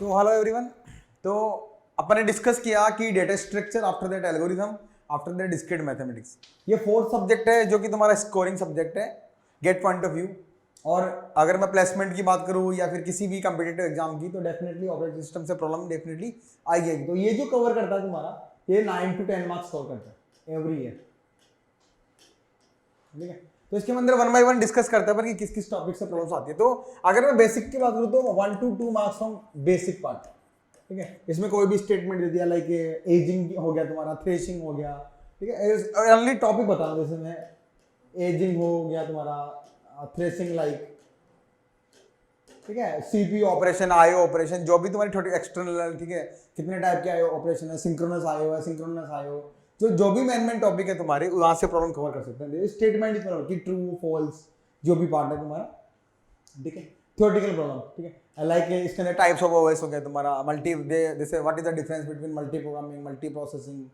तो hello everyone. तो अपन ने डिस्कस किया कि data structure, after that algorithm, after that discrete mathematics. ये फोर्थ सब्जेक्ट है जो कि तुम्हारा स्कोरिंग सब्जेक्ट है गेट पॉइंट ऑफ व्यू। और अगर मैं प्लेसमेंट की बात करूँ या फिर किसी भी कम्पिटेटिव एग्जाम की, तो डेफिनेटली ऑपरेटिंग सिस्टम से प्रॉब्लम डेफिनेटली आएगी। तो ये जो कवर करता है तुम्हारा, ये 9 to 10 मार्क्स कवर करता है एवरी ईयर। ठीक है, तो इसके अंदर वन बाय वन डिस्कस करते हैं पर कि किस किस टॉपिक से प्रॉब्लम्स आती है। तो अगर मैं बेसिक की बात करूँ तो 1 to 2 marks from basic part. ठीक है, इसमें कोई भी स्टेटमेंट दे दिया, लाइक एजिंग हो गया तुम्हारा, थ्रेशिंग हो गया। ठीक है, ओनली टॉपिक बता रहा हूँ, जैसे मैं एजिंग हो गया तुम्हारा, थ्रेशिंग लाइक, ठीक है, सीपीयू ऑपरेशन, आईओ ऑपरेशन, जो भी तुम्हारी छोटी एक्सटर्नल, ठीक है, कितने टाइप के आईओ ऑपरेशन है, सिंक्रोनस आईओ है, सिंक्रोनस आईओ, जो भी मेन टॉपिक है तुम्हारे, वहां से प्रॉब्लम कवर कर सकते हैं। स्टेटमेंट की ट्रू फॉल्स जो भी पार्ट है तुम्हारा, ठीक है, थ्योरेटिकल प्रॉब्लम। ठीक है, लाइक इसके अंदर टाइप्स ऑफ ओएस हो गया तुम्हारा, मल्टी, जैसे what is the difference between multi programming, multi processing,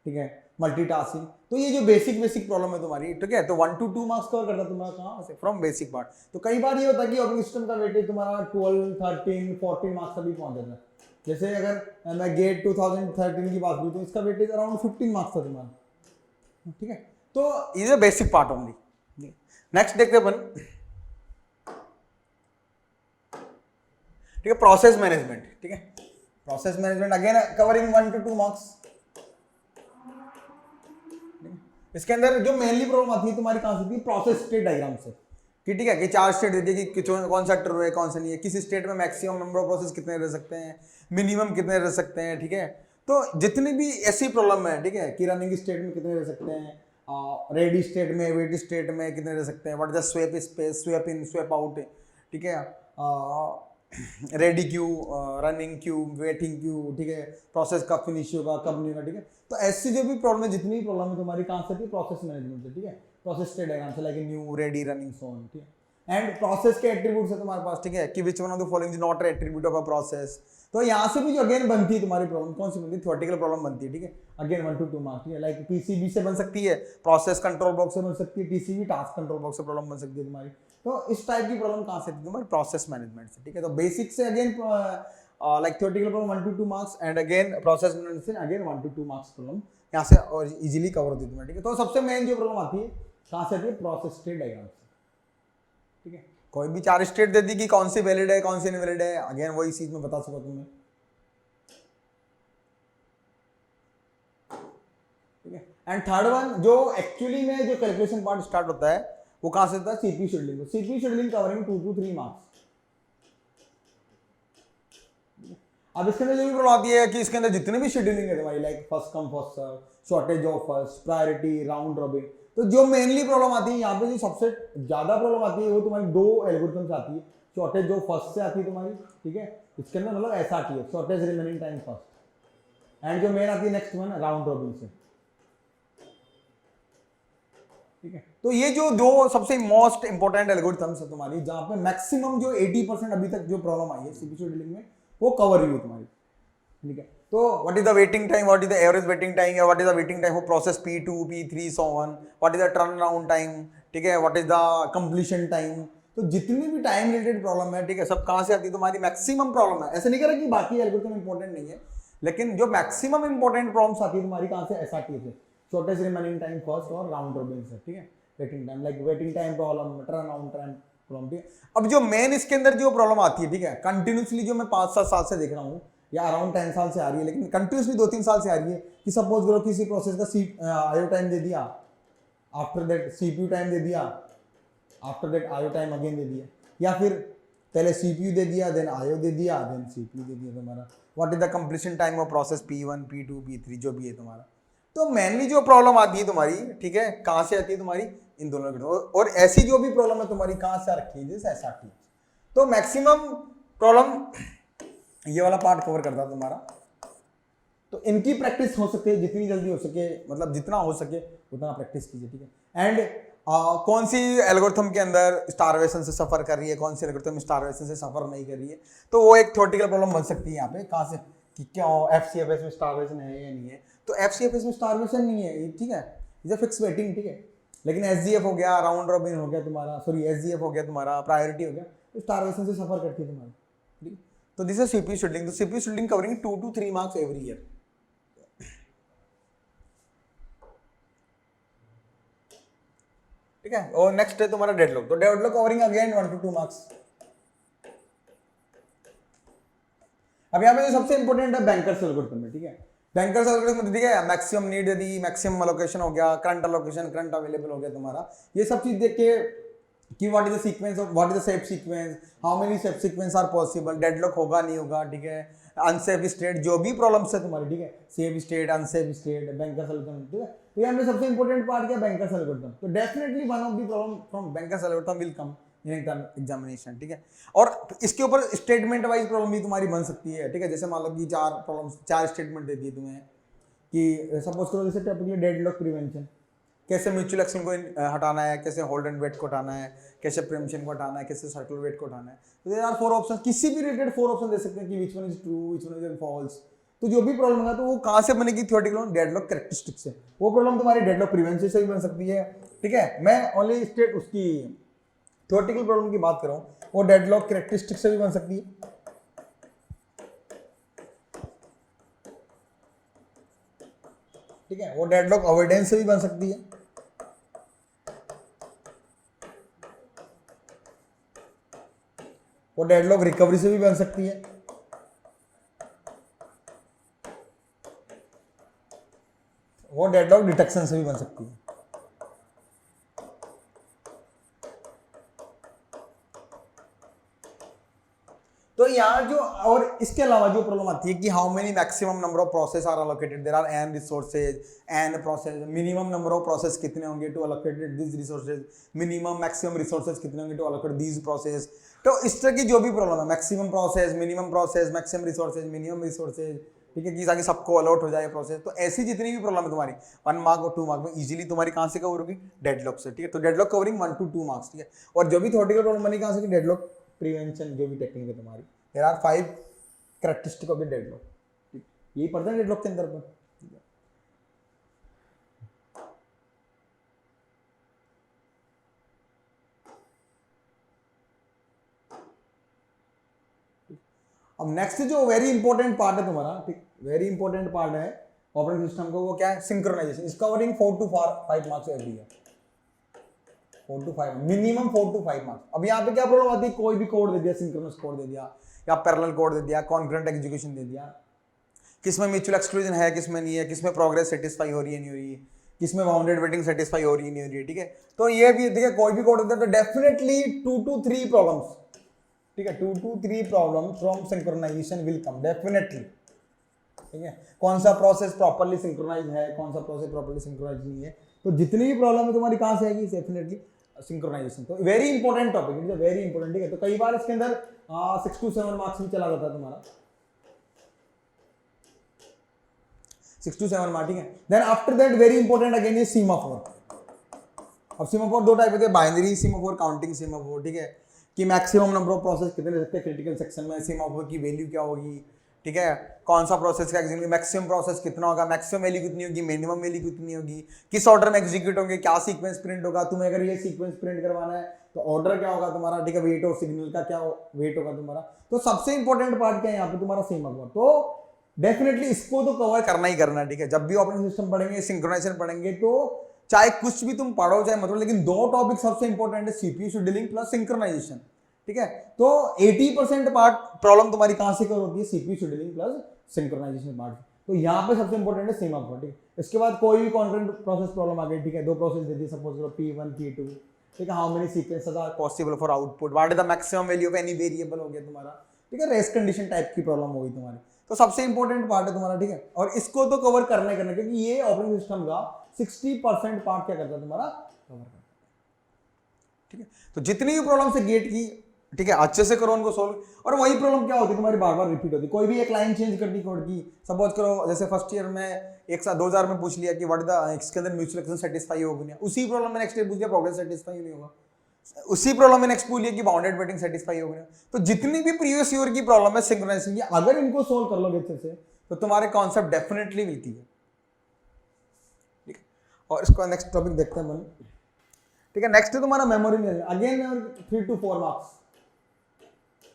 ठीक है, मल्टीटास्किंग। तो ये जो बेसिक प्रॉब्लम है तुम्हारी, ठीक है, तो 1 to 2 मार्क्स कवर करता है तुम्हारा कहाँ से, फ्रॉम बेसिक पार्ट। तो कई बार ये होता है कि ऑपरेटिंग सिस्टम का वेटेज तुम्हारा 12, 13, 14 मार्क्स तक भी पहुंच जाता है। जैसे अगर मैं गेट 2013 की बात करूँ तो इसका वेटेज अराउंड 15 मार्क्स था तुम्हारा। ठीक है, तो ये बेसिक पार्ट ओनली। नेक्स्ट देखते अपन, ठीक है, प्रोसेस मैनेजमेंट। ठीक है, process management again covering 1 to 2 marks. इसके अंदर जो मेनली प्रॉब्लम आती है तुम्हारी कहां से आती है, प्रोसेस स्टेट डायग्राम से। कि ठीक है कि 4 स्टेट देती है कि कौन सा ट्रू है कौन सा नहीं है, किसी स्टेट में मैक्सिमम नंबर ऑफ प्रोसेस कितने रह सकते हैं, मिनिमम कितने रह सकते हैं। ठीक है, तो जितनी भी ऐसी प्रॉब्लम है, ठीक है, कि रनिंग स्टेट में कितने रह सकते हैं, रेडी स्टेट में, वेट स्टेट में कितने रह सकते हैं, what is the swap space, swap in, swap out, ठीक है, ready queue, running queue, waiting queue, ठीक है, प्रोसेस कब फिनिश होगा कब नहीं होगा। ठीक है, तो ऐसी जो भी प्रॉब्लम है, जितनी भी प्रॉब्लम है तुम्हारी कहाँ से आती है, प्रोसेस मैनेजमेंट से। ठीक है, प्रोसेस स्टेट डायग्राम से, like new, ready, running, so on. ठीक है, एंड प्रोसेस के एट्रीब्यूट्स है तुम्हारे पास। ठीक है, कि which one of the following is not attribute of a process. तो यहाँ से भी जो अगेन बनती है तुम्हारी प्रॉब्लम, कौन सी बनती है, थ्योरेटिकल प्रॉब्लम बनती है। ठीक है, अगेन 1 to 2 मार्क्स। ठीक है, लाइक पीसीबी से बन सकती है, प्रोसेस कंट्रोल बॉक्स से बन सकती है, टीसीबी टास्क कंट्रोल बॉक्स से प्रॉब्लम बन सकती है तुम्हारी। तो इस टाइप की प्रॉब्लम कहाँ से आती है तुम्हारी, प्रोसेस मैनेजमेंट से। ठीक है, तो बेसिक से again like theoretical problem 1 to 2 marks, and again process management से अगेन 1 to 2 मार्क्स प्रॉब्लम यहाँ से और इजीली कवर होती है तुम्हारी। ठीक है, तो सबसे मेन जो प्रॉब्लम आती है कहाँ से आती है, प्रोसेस स्टेट डायग्राम से। ठीक है, कोई भी 4 स्टेट दे दी कि कौन सी वैलिड है कौन सी इनवैलिड है, अगेन वही चीज में बता सकूँ तुम्हें। ठीक है, एंड थर्ड वन जो एक्चुअली में जो कैलकुलेशन पार्ट स्टार्ट होता है, वो कहां से होता है, CPU scheduling. CPU scheduling covering 2 to 3 marks. अब इसके अंदर जो भी प्रॉब्लम आती है कि इसके अंदर जितने भी शेड्यूलिंग है तुम्हारी, like first come first serve, shortage of first, priority, round robin. तो जो मेनली प्रॉब्लम आती है यहाँ पे, जो सबसे ज्यादा प्रॉब्लम आती है वो तुम्हारी 2 एल्गोरिथम से आती है। शॉर्टेज ऑफ फर्स्ट से आती है तुम्हारी, ठीक है, इसके अंदर मतलब ऐसा आती है, shortage remaining time first. And जो मेन आती है नेक्स्ट वन, राउंड रॉबिन से। ठीक है, तो ये जो 2 सबसे मोस्ट इंपॉर्टेंट एल्गोरिथम्स है तुम्हारी, जहां पे मैक्सिमम जो 80% अभी तक जो प्रॉब्लम आई है सीपीयू शेड्यूलिंग में, वो कवर हुई है तुम्हारी। ठीक है, तो what is the waiting time, what is the average waiting time, या what is the waiting time for process P2, P3, so on, what is the turn around time, ठीक है, what is the completion time. तो जितनी भी time related problem है, ठीक है, सब कहां से आती है तुम्हारी, मैक्सिमम प्रॉब्लम है। ऐसा नहीं कर रहा कि बाकी एल्गोरिथम इंपॉर्टेंट नहीं है, लेकिन जो मैक्सिमम इंपॉर्टेंट प्रॉब्लम्स आती है तुम्हारी कहां से, एसआरटी से, शॉर्टेज रिमेनिंग टाइम फर्स्ट और राउंड रॉबिन से। ठीक है, waiting time, like waiting time problem, turn around time problem. ठीक है, अब जो मेन इसके अंदर जो प्रॉब्लम आती है, ठीक है, कंटिन्यूसली जो मैं 5-7 साल से देख रहा हूँ, या अराउंड 10 साल से आ रही है, लेकिन कंटिन्यूसली 2-3 साल से आ रही है, कि सपोज करो किसी प्रोसेस का आईओ टाइम दे दिया, आफ्टर दैट सीपीयू टाइम दे दिया, after that IO time again they दिया, या फिर पहले सीपीयू दे दिया, देन आईओ दे दिया, देन सीपीयू दे दिया तुम्हारा, what is the completion time of process P1, P2, P3 जो भी है तुम्हारा। तो मेनली जो प्रॉब्लम आती है तुम्हारी, ठीक है, कहां से आती है तुम्हारी, इन दोनों की। और ऐसी जो भी प्रॉब्लम है तुम्हारी कहां से रखी है, जैसे एसआरटी। तो मैक्सिमम प्रॉब्लम ये वाला पार्ट कवर करता है तुम्हारा। तो इनकी प्रैक्टिस हो सके जितनी जल्दी हो सके, मतलब जितना हो सके उतना प्रैक्टिस कीजिए। ठीक है, एंड कौन सी एल्गोरिथम के अंदर स्टारवेशन से सफर कर रही है, कौन सी एल्गोरिथम स्टारवेशन से सफर नहीं कर रही है, तो वो एक थ्योरेटिकल प्रॉब्लम बन सकती है यहाँ पे, कहाँ से, कि क्या एफसीएफएस में स्टारवेशन है या नहीं है। तो एफसीएफएस में स्टारवेशन नहीं है, ठीक है, इज अ फिक्स वेटिंग। ठीक है, लेकिन एसजीएफ हो गया, राउंड रॉबिन हो गया तुम्हारा, सॉरी एसजीएफ हो गया तुम्हारा, प्रायोरिटी हो गया, तो स्टारवेशन से सफर करती है तुम्हारी। ठीक है, तो दिस इज सीपीयू शेड्यूलिंग. तो CPU scheduling covering 2 to 3 marks every year. ठीक है. और नेक्स्ट है तुम्हारा डेडलॉक. तो deadlock covering again 1 to 2 marks. अब यहाँ पे जो सबसे इंपॉर्टेंट है बैंकर्स एल्गोरिथम में. ठीक है. बैंकर्स एल्गोरिथम में ठीक है, maximum need the, maximum allocation हो गया, करंट अलोकेशन, करंट अवेलेबल हो गया तुम्हारा. ये सब चीज देख के कि what is the sequence of, what is the safe sequence, how many safe sequence are possible, deadlock होगा नहीं होगा. ठीक है. अनसेफ स्टेट, जो भी प्रॉब्लम्स है तुम्हारी. ठीक है. Safe state, unsafe state, bankers algorithm. ठीक है. तो यहाँ पे सबसे इंपॉर्टेंट पार्ट क्या, बैंकर्स एल्गोरिथम. तो definitely one of the problem from bankers algorithm will come in examination. ठीक है. और इसके ऊपर स्टेटमेंट वाइज प्रॉब्लम भी तुम्हारी बन सकती है. ठीक है. जैसे मान लो कि 4 प्रॉब्लम्स, 4 स्टेटमेंट देती है तुम्हें कि सपोज करो जैसे टॉपिक है डेडलॉक प्रिवेंशन, कैसे म्यूचुअल एक्शन को हटाना है, कैसे होल्ड एंड वेट को हटाना है, कैसे प्रीएम्पशन को हटाना है, कैसे सर्कुलर वेट को हटाना है. तो देयर आर 4 ऑप्शन. किसी भी रिलेटेड 4 ऑप्शन दे सकते हैं कि which one is true, which one is false. तो जो भी प्रॉब्लम होगा तो वो कहाँ से बनेगी, थ्योरेटिकल डेडलॉक कैरेक्टरिस्टिक्स से. वो प्रॉब्लम तुम्हारी डेडलॉक प्रिवेंशन से भी बन सकती है. ठीक है. मैं ओनली स्टेट उसकी थ्योरेटिकल प्रॉब्लम की बात कर रहा हूँ. वो डेडलॉक कैरेक्टरिस्टिक्स से भी बन सकती है. ठीक है. वो डेडलॉक अवॉइडेंस से भी बन सकती है. वो डेडलॉक रिकवरी से भी बन सकती है. वो डेडलॉक डिटेक्शन से भी बन सकती है. तो यहाँ जो, और इसके अलावा जो प्रॉब्लम आती है कि how many maximum number of process are allocated, there are n resources, n process, minimum number of process कितने होंगे to allocated this resources, minimum maximum resources कितने होंगे टू अलोकेट दिस प्रोसेस. तो इस तरह की जो भी प्रॉब्लम है, maximum process, minimum process, maximum resources, minimum resources. ठीक है. कि ताकि सबको अलॉट हो जाए प्रोसेस. तो ऐसी जितनी भी प्रॉब्लम है तुम्हारी 1 मार्क और 2 मार्क में इजीली तुम्हारी कहाँ से कवर होगी, डेडलॉक से. ठीक है. तो डेडलॉक कवरिंग 1 to 2 मार्क्स. ठीक है. और जो भी थ्योरेटिकल प्रॉब्लम बनी कहाँ से, डेडलॉक प्रिवेंशन, जो भी टेक्निक है तुम्हारी. There are 5 characteristic of the deadlock. यही पढ़ते हैं डेडलॉक के अंदर पर. अब नेक्स्ट जो वेरी इंपॉर्टेंट पार्ट है तुम्हारा, ठीक, वेरी इंपॉर्टेंट पार्ट है ऑपरेटिंग सिस्टम को, वो क्या है, सिंक्रोनाइजेशन. इस covering 4 to 5 marks every year. 4 to 5, minimum 4 to 5 marks. अब यहाँ पे क्या प्रॉब्लम आती है, कोई भी कोड दे दिया, सिंक्रोनस कोड दे दिया या पैरेलल कोड दे दिया, कॉन्करेंट एग्जीक्यूशन दे दिया, किसमें म्यूचुअल एक्सक्लूजन है, किसमें नहीं है, किसमें प्रोग्रेस सेटिस्फाई हो रही है नहीं हो रही है, किसमें बाउंडेड वेटिंग सेटिस्फाई हो रही है नहीं हो रही है. ठीक है. तो ये भी देखिए, कोई भी कोड देता है तो डेफिनेटली 2 to 3 प्रॉब्लम्स. ठीक है. 2 to 3 problem from synchronization will come definitely. ठीक है. कौन सा प्रोसेस प्रॉपर्ली सिंक्रोनाइज है, कौन सा प्रोसेस प्रॉपर्ली सिंक्रोनाइज नहीं है. तो जितनी भी प्रॉब्लम है तुम्हारी कहाँ से आएगी, डेफिनेटली सिंक्रोनाइजेशन. तो very important topic, it is very important. ठीक है. तो कई बार इसके अंदर 6 to 7 मार्क्स भी चला जाता है तुम्हारा, 6 to 7 मार्क्स. ठीक है. Then after that very important again is semaphore. अब सीमाफोर 2 टाइप होते हैं, बाइनरी सीमाफोर, काउंटिंग सीमाफोर. ठीक है. कि मैक्सिमम नंबर ऑफ प्रोसेस कितने रह सकते हैं क्रिटिकल सेक्शन में, सीमाफोर की वैल्यू क्या होगी. ठीक है. कौन सा प्रोसेस का एग्जीक्यूट, मैक्सिमम प्रोसेस कितना होगा, मैक्सिमम वैल्यू कितनी होगी, मिनिमम वैल्यू कितनी होगी, किस ऑर्डर में एग्जीक्यूट होंगे, क्या सीक्वेंस प्रिंट होगा. तुम्हें अगर ये सीक्वेंस प्रिंट करवाना है तो ऑर्डर क्या होगा तुम्हारा. ठीक है. वेट और सिग्नल का क्या वेट होगा तुम्हारा. तो सबसे इंपॉर्टेंट पार्ट क्या है यहाँ पे तुम्हारा, सीमाफोर. तो डेफिनेटली इसको तो कवर करना ही करना है. ठीक है. जब भी ऑपरेटिंग सिस्टम पढ़ेंगे, सिंक्रोनाइजेशन पढ़ेंगे, तो चाहे कुछ भी तुम पढ़ो चाहे मतलब, लेकिन 2 टॉपिक सबसे इंपॉर्टेंट है, सीपीयू शेड्यूलिंग प्लस सिंक्रोनाइजेशन. ठीक है. तो 80% पार्ट प्रॉब्लम तुम्हारी कहां से कवर होती है, CPU scheduling plus synchronization part. तो यहाँ पे सबसे इंपॉर्टेंट है सीमाफोर. ठीक है. इसके बाद कोई भी कॉन्करेंट प्रोसेस प्रॉब्लम आ गई. ठीक है. 2 प्रोसेस दे दी, सपोज करो P1 P2. ठीक है. How many sequences are possible for output, what is the maximum value of any variable हो गया तुम्हारा. ठीक है. रेस कंडीशन टाइप की प्रॉब्लम होगी तुम्हारी. तो सबसे इंपॉर्टेंट पार्ट है तुम्हारा. ठीक है. और इसको तो कवर करना ही करना, क्योंकि ये ऑपरेटिंग सिस्टम का 60% पार्ट क्या करता है तुम्हारा, कवर करता है. ठीक है. तो जितनी भी प्रॉब्लम से गेट की, ठीक है, अच्छे से करो उनको सोल्व. और वही प्रॉब्लम क्या होती है तुम्हारी, बार बार रिपीट होती है. कोई भी एक लाइन चेंज कर दी कोड की, सपोज करो जैसे फर्स्ट ईयर में 2000 में पूछ लिया कि व्हाट इज द, इसके अंदर म्यूचुअल एक्शन सेटिस्फाई होगा नहीं, उसी प्रॉब्लम में नेक्स्ट ईयर पूछ लिया प्रोग्रेस सेटिस्फाई नहीं होगा, उसी प्रॉब्लम में नेक्स्ट पूछ लिया कि बाउंडेड वेटिंग सेटिस्फाई होगा नहीं. तो जितनी भी प्रीवियस ईयर की प्रॉब्लम है सिंक्रोनाइजेशन की, अगर इनको सोल्व कर लोगे अच्छे से तो तुम्हारे कॉन्सेप्ट डेफिनेटली मिलती है. ठीक है. और इसको नेक्स्ट टॉपिक देखते हैं. ठीक है. नेक्स्ट है तुम्हारा मेमोरी में, अगेन 3 to 4 मार्क्स.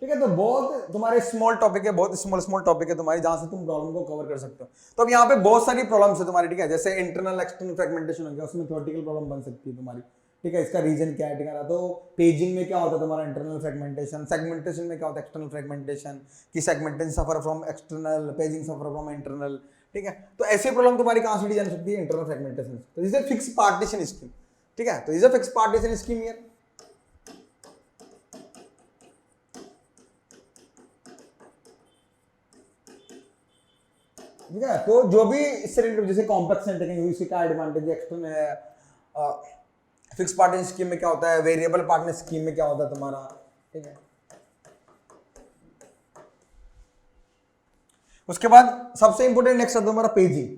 ठीक है। तो बहुत तुम्हारे स्मॉल टॉपिक है, बहुत स्मॉल टॉपिक है तुम्हारी, जहां से तुम प्रॉब्लम को कवर कर सकते हो। तो अब यहाँ पे बहुत सारी प्रॉब्लम्स है तुम्हारी, ठीक है। जैसे इंटरनल एक्सटर्नल फ्रेगमेंटेशन हो गया, उसमें थ्योरेटिकल प्रॉब्लम बन सकती है तुम्हारी, ठीक है। इसका रीजन क्या है, ठीक है। तो पेजिंग में क्या होता है तुम्हारा इंटरनल फ्रेगमेंटेशन, सेगमेंटेशन में क्या होता है एक्सटर्नल फ्रेगमेंटेशन, कि segmentation suffer from external, paging suffer from internal, ठीक है। तो ऐसी प्रॉब्लम तुम्हारी कहां से डी जान सकती है, इंटरनल फ्रेगमेंटेशन। तो this is fix partition scheme, ठीक है। तो this is fix partition scheme here, ठीक है। तो जो भी इससे रिलेटेड, जैसे कॉम्प्लेक्स सेंटर के इसके क्या एडवांटेज है, एक्सटर्नल है, फिक्स पार्टीशन स्कीम में क्या होता है, वेरिएबल पार्टनर स्कीम में क्या होता है तुम्हारा, ठीक है। उसके बाद सबसे इंपोर्टेंट नेक्स्ट है तुम्हारा पेजिंग,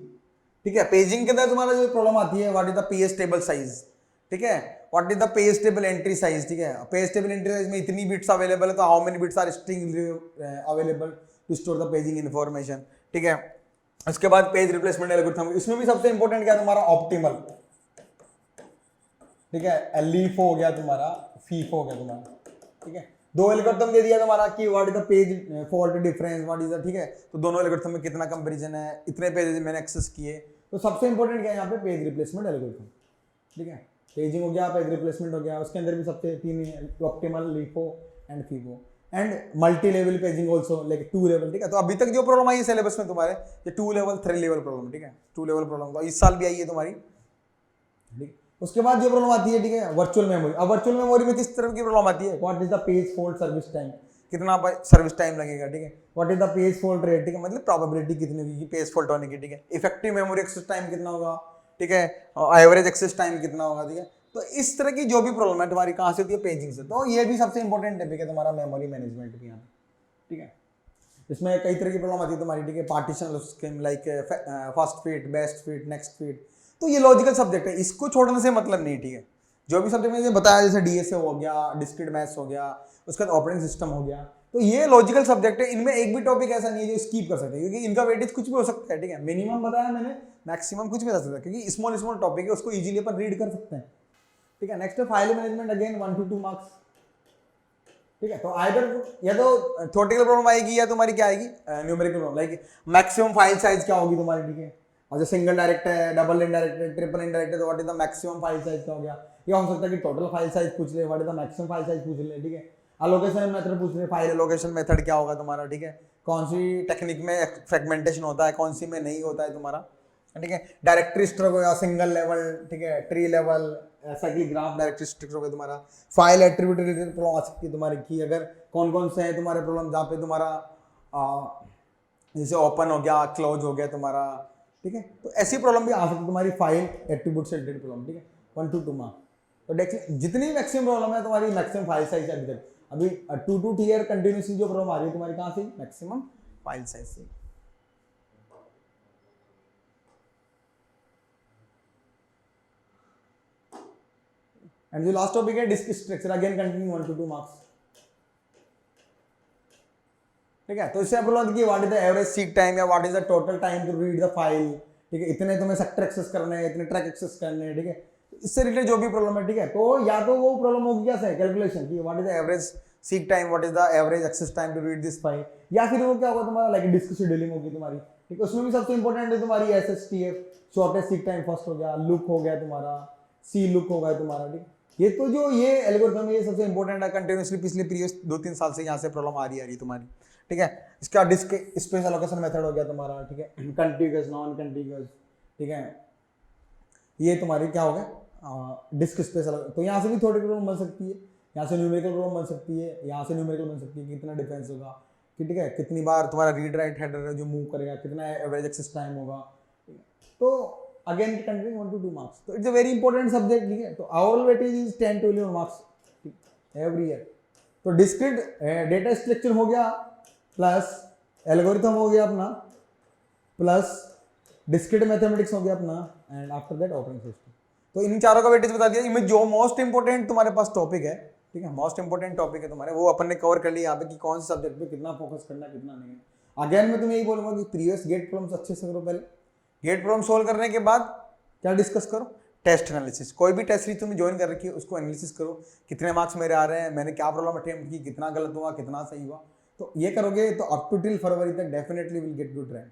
ठीक है। पेजिंग के अंदर तुम्हारा जो प्रॉब्लम आती है, what is the page table size, ठीक है। What is the page table entry size, ठीक है। पेज टेबल एंट्री साइज में इतनी बिट्स अवेलेबल है, तो how many bits are string available to store the paging information, ठीक है। उसके बाद पेज रिप्लेसमेंट एल्गोरिथम, इसमें भी सबसे इंपॉर्टेंट क्या है तुम्हारा, ऑप्टिमल, ठीक है। लीफ हो गया तुम्हारा, फीफ हो गया तुम्हारा, ठीक है। दो एल्गोरिथम दे दिया तुम्हारा कि what is the page fault difference, what is the, ठीक है। तो दोनों एल्गोरिथम में कितना कंपैरिजन है, इतने पेजेस मैंने एक्सेस किए। तो सबसे इंपॉर्टेंट क्या है यहाँ पे, पेज रिप्लेसमेंट एल्गोरिथम, ठीक है। पेजिंग हो गया, पेज रिप्लेसमेंट हो गया, उसके अंदर भी सबसे तीन, optimal, LIFO and FIFO, and multi level paging also, like 2 level, ठीक है। तो अभी तक जो प्रॉब्लम आई है सिलेबस में तुम्हारे, ये 2 लेवल 3 लेवल प्रॉब्लम, ठीक है। 2 लेवल प्रॉब्लम तो इस साल भी आई है तुम्हारी, ठीक। उसके बाद जो प्रॉब्लम आती है, ठीक है, वर्चुअल मेमोरी। अब वर्चुअल मेमोरी में किस तरह की प्रॉब्लम आती है, what is the page fault service time, कितना सर्विस टाइम लगेगा, ठीक है। What is the page fault rate, ठीक है, मतलब प्रोबेबिलिटी कितनी होगी पेज फॉल्ट होने की, ठीक है। इफेक्टिव मेमोरी एक्सेस टाइम कितना होगा, ठीक है, एवरेज एक्सेस टाइम कितना होगा, ठीक है। तो इस तरह की जो भी प्रॉब्लम है तुम्हारी कहां से होती है, पेजिंग से। तो ये भी सबसे इंपॉर्टेंट टॉपिक है तुम्हारा मेमोरी मैनेजमेंट भी यहाँ, ठीक है। इसमें कई तरह की प्रॉब्लम आती है तुम्हारी, ठीक है। Partition scheme, like first fit, best fit, next fit. तो ये लॉजिकल सब्जेक्ट है, इसको छोड़ने से मतलब नहीं, ठीक है। जो भी सब्जेक्ट मैंने बताया, जैसे डीएसए हो गया, डिस्क्रीट मैथ्स हो गया, उसके बाद ऑपरेटिंग सिस्टम हो गया, तो ये लॉजिकल सब्जेक्ट है। इनमें एक भी टॉपिक ऐसा नहीं है जो स्किप कर सकते, क्योंकि इनका वेटेज कुछ भी हो सकता है, ठीक है। मिनिमम बताया मैंने, मैक्सिमम कुछ भी हो सकता है, क्योंकि स्मॉल टॉपिक है, उसको इजीली अपन रीड कर सकते हैं, ठीक है। नेक्स्ट है file management, again 1 to 2 marks, ठीक है। तो आइदर या तो थ्योरेटिकल प्रॉब्लम आएगी या तुम्हारी क्या आएगी, numerical problem, like maximum file size क्या होगी तुम्हारी, ठीक है। और जो सिंगल डायरेक्ट है, डबल इनडायरेक्ट है, ट्रिपल इनडायरेक्ट है, तो what is the maximum file size क्या हो गया। या हो सकता है कि टोटल फाइल साइज पूछ ले, what is the maximum file size पूछ ले, ठीक है। एलोकेशन मेथड पूछ ले, फाइल एलोकेशन मेथड क्या होगा तुम्हारा, ठीक है। कौन सी टेक्निक में फ्रेगमेंटेशन होता है, कौन सी में नहीं होता है तुम्हारा, ठीक है। डायरेक्टरी स्ट्रक्चर हो गया, सिंगल लेवल, ठीक है, tree level, cyclic graph directory structure हो गया तुम्हारा। फाइल एट्रीब्यूट रिलेटेड प्रॉब्लम आ सकती है तुम्हारी, कि अगर कौन कौन से हैं तुम्हारे प्रॉब्लम, जहाँ पे तुम्हारा जैसे ओपन हो गया, क्लोज हो गया तुम्हारा, ठीक है। तो ऐसी प्रॉब्लम भी आ सकती है तुम्हारी फाइल एट्रीब्यूट से रिलेटेड प्रॉब्लम, ठीक है। 1 to 2 मार्क्स। तो जितनी मैक्सिमम प्रॉब्लम है तुम्हारी, मैक्सिमम फाइल साइज अभी तक, अभी 2 to 3 ईयर कंटिन्यूसली जो प्रॉब्लम आ रही है तुम्हारी कहाँ से, मैक्सिमम फाइल साइज से। एंड जो लास्ट टॉपिक है disk structure, again continue 1 to 2 marks, ठीक है। तो इससे प्रॉब्लम की what is the average seek time, या what is the total time to read the file, ठीक है। इतने तुम्हें सेक्टर एक्सेस करने हैं, इतने ट्रैक एक्सेस करने हैं, ठीक है। इससे रिलेटेड जो भी प्रॉब्लम है, ठीक है। तो या तो वो प्रॉब्लम होगी क्या से कैलकुलेशन की, what is the average seek time, what is the average access time to read this file, या फिर वो क्या होगा तुम्हारा, लाइक डिस्क शेड्यूलिंग होगी तुम्हारी, ठीक है। उसमें भी सबसे इंपॉर्टेंट है तुम्हारी SSTF, shortest seek time first हो गया, लुक हो गया तुम्हारा, सी लुक हो गया तुम्हारा, ठीक है। ये तो जो ये एल्गोरिथम है, ये सबसे इंपॉर्टेंट है, कंटिन्यूसली पिछले प्रीवियस 2-3 साल से यहाँ से प्रॉब्लम आ रही है तुम्हारी, ठीक है। इसका डिस्क स्पेस एलोकेशन मेथड हो गया तुम्हारा, ठीक है। कंटिग्यूअस, नॉन कंटिग्यूअस, ठीक है। ये तुम्हारी क्या हो गया, डिस्क स्पेस। तो यहाँ से भी थोड़ी प्रॉब्लम बन सकती है, यहाँ से न्यूमेरिकल प्रॉब्लम बन सकती है, यहाँ से न्यूमेरिकल बन सकती है, कितना डिफरेंस होगा, ठीक है। कितनी बार तुम्हारा रीड राइट हेडर जो मूव करेगा, कितना एवरेज एक्सेस टाइम होगा, तो अगेन कंटिन्यू 1 to 2 मार्क्स। तो it's a very important subject, ठीक है। तो overall weightage is 10 to 11 marks every year. तो डिस्क्रीट डेटा स्ट्रक्चर हो गया, प्लस एल्गोरिथम हो गया अपना, प्लस डिस्क्रीट मैथमेटिक्स हो गया अपना, and after that operating system. तो इन चारों का वेटेज बता दिया। इनमें जो मोस्ट इंपॉर्टेंट तुम्हारे पास टॉपिक है, ठीक है, मोस्ट इंपॉर्टेंट टॉपिक है तुम्हारे, वो अपन ने कवर कर लिया यहाँ पे कि कौन से सब्जेक्ट पे कितना फोकस करना है, कितना नहीं है। अगेन मैं तुम्हें यही बोलूंगा कि प्रीवियस गेट प्रॉब्लम्स अच्छे से करो, पहले गेट प्रॉब्लम सोल्व करने के बाद क्या डिस्कस करो, टेस्ट एनालिसिस, कोई भी टेस्ट सीरीज तुमने ज्वाइन कर रखी है उसको एनालिसिस करो, कितने मार्क्स मेरे आ रहे हैं, मैंने क्या प्रॉब्लम अटेम्प्ट की, कितना गलत हुआ, कितना सही हुआ, तो ये करोगे तो अप टू टिल फरवरी तक definitely will get good rank.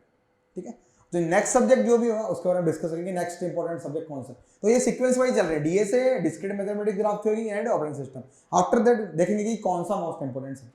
ठीक है, तो नेक्स्ट सब्जेक्ट जो भी होगा उसके बारे में डिस्कस करेंगे, नेक्स्ट इंपॉर्टेंट सब्जेक्ट कौन सा। तो ये सीक्वेंस वाइज चल रहे हैं, DSA, discrete mathematics, graph theory and operating system. After that देखेंगे कि कौन सा मोस्ट इंपॉर्टेंट है।